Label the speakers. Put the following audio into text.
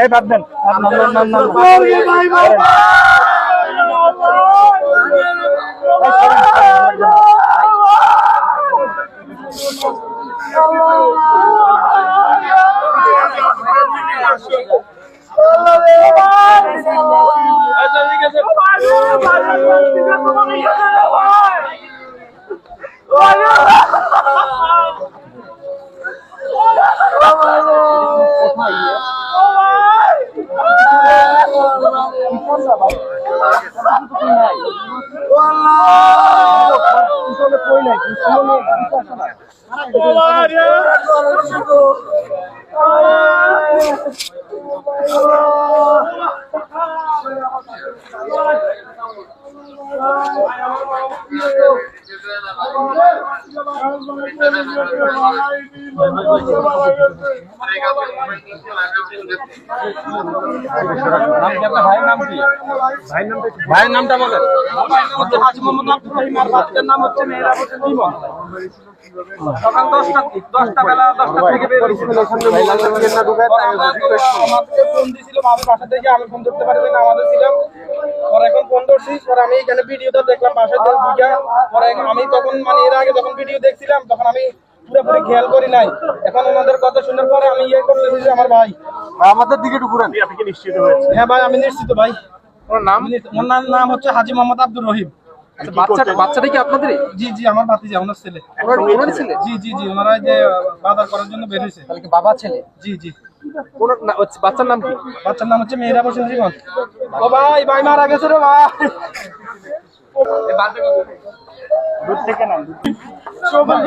Speaker 1: এই বাদ দেন ভাইয়ের নামটা বলেন। হাজী মোহাম্মদ আব্দুর রহিম, আর বাচ্চার নাম হচ্ছে মেহেরাব হোসেন জীবন। সকাল 10টা বেলা 10টা থেকে বের হয়েছিল। আমাকে ফোন দিয়েছিল আমাদের বাসা থেকে, আমি ফোন ধরতে পারি না, আমাদের ছিলাম। পরে এখন ফোন ধরছি, পরে আমি এখানে ভিডিওটা দেখলাম বাসায় ঢুকে। পরে আমি তখন মানে এর আগে যখন ভিডিও দেখছিলাম তখন আমি পুরোপুরি খেয়াল করি নাই। এখন ওনাদের কথা শোনার পরে আমি ইয়ে করতেছি যে আমার ভাই আমাদের দিকে ঢুকুরেন। আপনি কি নিশ্চিত হয়েছে? হ্যাঁ ভাই, আমি নিশ্চিত ভাই। ওনার নাম হচ্ছে হাজী মোহাম্মদ আব্দুর রহিম। বাচ্চাটা কি আপনাদের? জি জি, আমার ভাতিজা, ওনার ছেলে। ওনার ছেলে? জি জি জি, ওনারা যে বাজার করার জন্য বের হয়েছে। তাহলে কি বাবা ছেলে? জি জি। বাচ্চার নাম কি? বাচ্চার নাম হচ্ছে মেহেরাব হোসেন জীবন। ও ভাই, ভাই মারা গেছে রে ভাই। দূর থেকে নাম ভাই